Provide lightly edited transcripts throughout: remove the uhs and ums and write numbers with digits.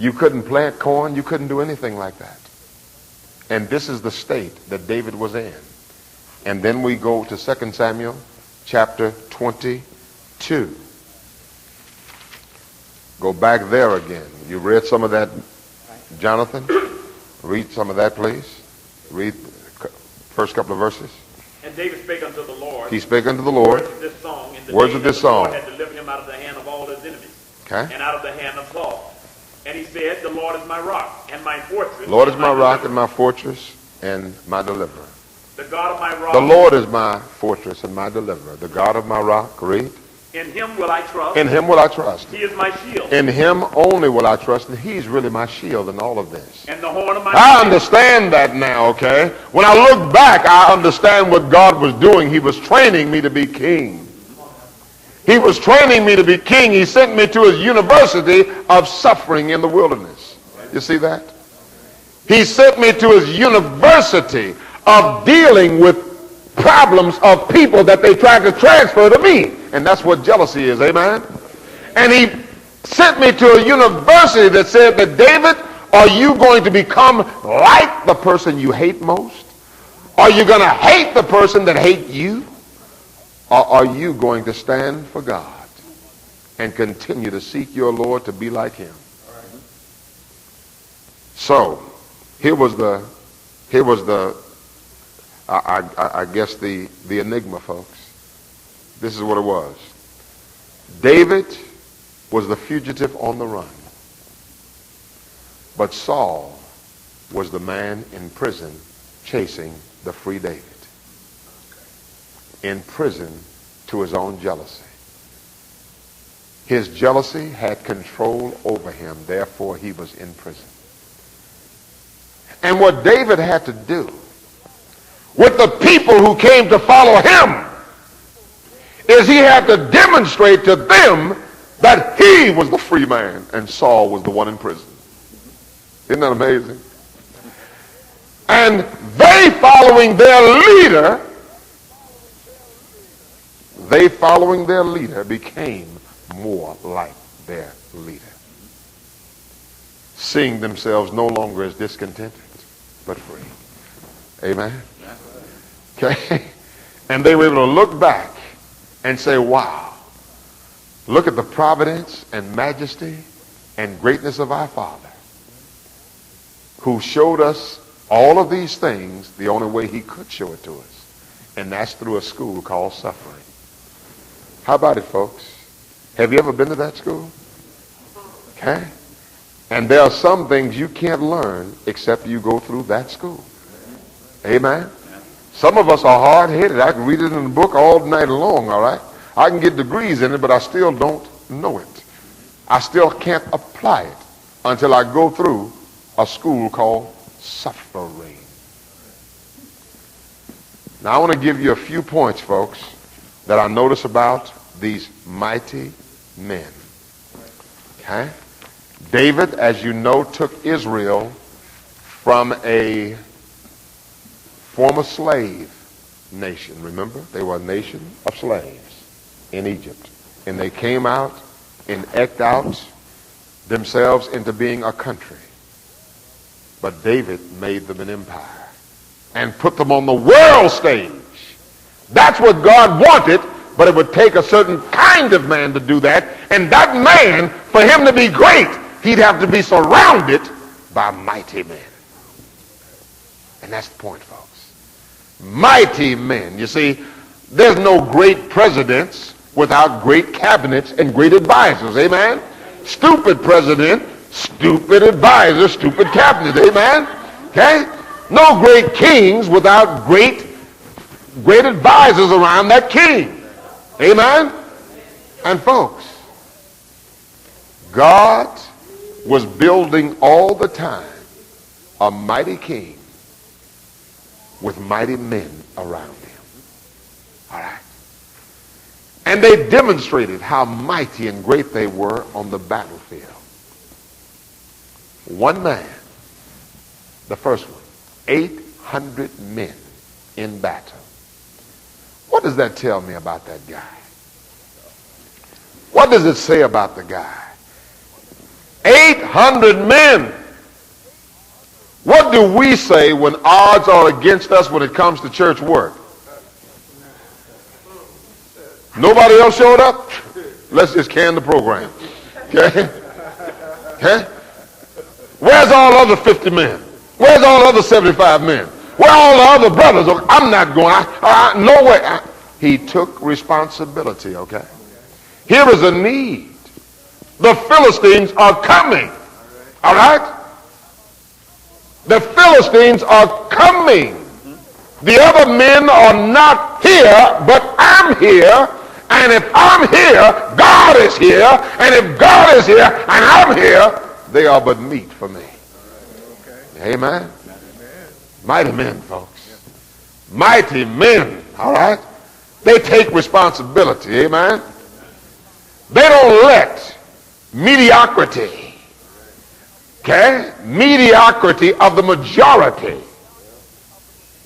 You couldn't plant corn. You couldn't do anything like that. And this is the state that David was in. And then we go to 2 Samuel chapter 22. Go back there again. You read some of that, Jonathan? Read some of that, please. Read the first couple of verses. And David spake unto the Lord. He spake unto the Lord. Words of this song. In the Words day of this that the Lord song. had delivered him out of the hand of all his enemies. Okay. And out of the hand of Saul. And he said, the Lord is my rock and my fortress. Lord is my rock and my fortress and my deliverer. The God of my rock. The Lord is my fortress and my deliverer. The God of my rock. Read. In him will I trust. In him will I trust. He is my shield. In him only will I trust, and he's really my shield in all of this. And the horn of my I understand that now, okay? When I look back, I understand what God was doing. He was training me to be king. He was training me to be king. He sent me to his university of suffering in the wilderness. You see that? He sent me to his university of dealing with problems of people that they tried to transfer to me. And that's what jealousy is, amen? And he sent me to a university that said that, David, are you going to become like the person you hate most? Are you going to hate the person that hates you? Or are you going to stand for God and continue to seek your Lord to be like him? So, here was the I guess the enigma, folks. This is what it was. David was the fugitive on the run. But Saul was the man in prison chasing the free David. In prison to his own jealousy. His jealousy had control over him, therefore he was in prison. And what David had to do with the people who came to follow him is he had to demonstrate to them that he was the free man and Saul was the one in prison. Isn't that amazing? And they following their leader became more like their leader, seeing themselves no longer as discontented but free. Amen. Okay? And they were able to look back and say, wow, look at the providence and majesty and greatness of our Father, who showed us all of these things the only way he could show it to us. And that's through a school called suffering. How about it, folks? Have you ever been to that school? Okay? And there are some things you can't learn except you go through that school. Amen? Some of us are hard-headed. I can read it in the book all night long, all right? I can get degrees in it, but I still don't know it. I still can't apply it until I go through a school called suffering. Now, I want to give you a few points, folks, that I notice about these mighty men. Okay? David, as you know, took Israel from a former slave nation. Remember? They were a nation of slaves in Egypt. And they came out and eked out themselves into being a country. But David made them an empire and put them on the world stage. That's what God wanted, but it would take a certain kind of man to do that. And that man, for him to be great, he'd have to be surrounded by mighty men. And that's the point, folks. Mighty men. You see, there's no great presidents without great cabinets and great advisors. Amen? Stupid president, stupid advisor, stupid cabinet. Amen? Okay? No great kings without great advisors around that king. Amen? And folks, God was building all the time a mighty king with mighty men around him. All right? And they demonstrated how mighty and great they were on the battlefield. One man, the first one, 800 men in battle. What does that tell me about that guy? What does it say about the guy? 800 800 men. What do we say when odds are against us when it comes to church work? Nobody else showed up? Let's just can the program. Okay? Okay? Where's all the other 50 men? Where's all the other 75 men? Where are all the other brothers? I'm not going. No way. He took responsibility, okay? Here is a need. The Philistines are coming. All right? The Philistines are coming. The other men are not here, but I'm here. And if I'm here, God is here. And if God is here and I'm here, they are but meat for me. Amen. Mighty men, folks. Mighty men, all right? They take responsibility, amen? They don't let mediocrity, okay, mediocrity of the majority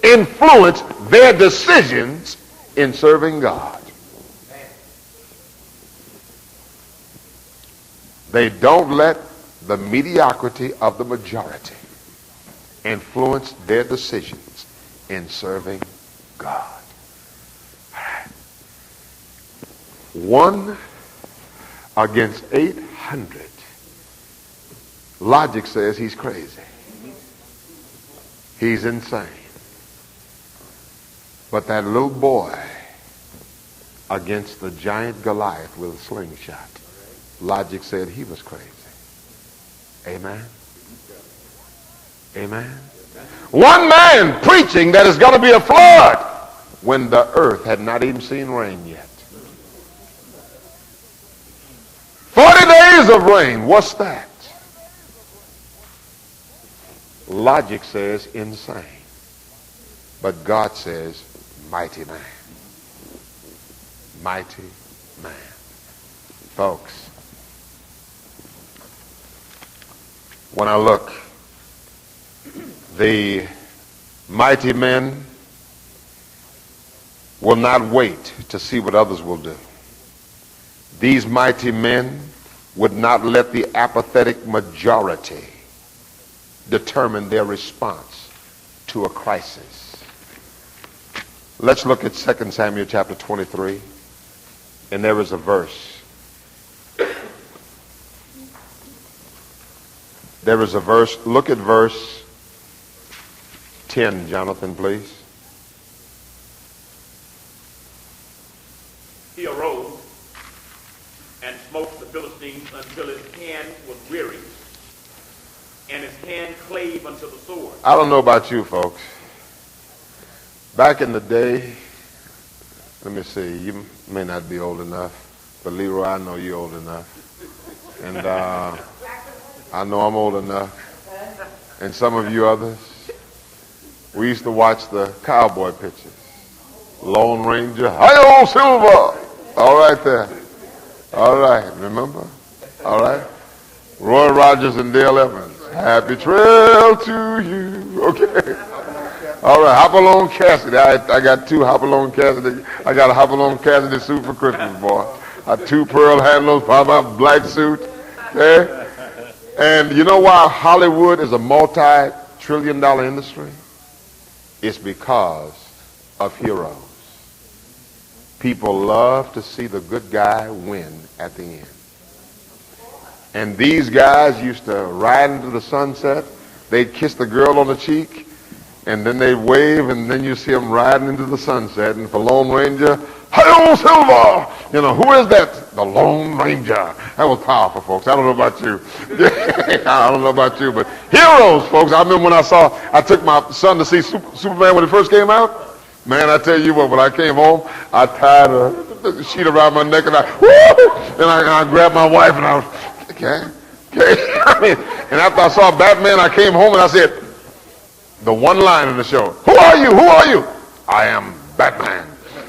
influence their decisions in serving God. They don't let the mediocrity of the majority influence their decisions in serving God. All right. 1 against 800. Logic says he's crazy. He's insane. But that little boy against the giant Goliath with a slingshot, logic said he was crazy. Amen. Amen. One man preaching that it's going to be a flood when the earth had not even seen rain yet. 40 days of rain. What's that? Logic says insane. But God says mighty man. Mighty man. Folks, when I look, the mighty men will not wait to see what others will do. These mighty men would not let the apathetic majority determine their response to a crisis. Let's look at 2 Samuel chapter 23, and there is a verse. There is a verse. Look at verse 10, Jonathan, please. He arose and smote the Philistines until his hand was weary, and his hand clave unto the sword. I don't know about you folks. Back in the day, let me see, you may not be old enough, but Leroy, I know you're old enough. And I know I'm old enough. And some of you others, we used to watch the cowboy pictures. Lone Ranger, hi-yo, Silver! All right there. All right, remember? All right. Roy Rogers and Dale Evans. Happy trail to you. Okay. All right, Hopalong Cassidy. I got 2 Hopalong Cassidy. I got a Hopalong Cassidy suit for Christmas, boy. A 2 pearl handles, my black suit. Okay. And you know why Hollywood is a multi-trillion-dollar industry? It's because of heroes. People love to see the good guy win at the end. And these guys used to ride into the sunset. They'd kiss the girl on the cheek, and then they'd wave, and then you see them riding into the sunset. And for Lone Ranger, hi-yo, Silver! You know, who is that? The Lone Ranger. That was powerful, folks. I don't know about you. I don't know about you, but heroes, folks. I remember when I took my son to see Superman when it first came out. Man, I tell you what, when I came home, I tied a sheet around my neck, and I grabbed my wife, and I was, okay. I mean, and after I saw Batman, I came home and I said, the one line in the show, who are you? Who are you? I am Batman.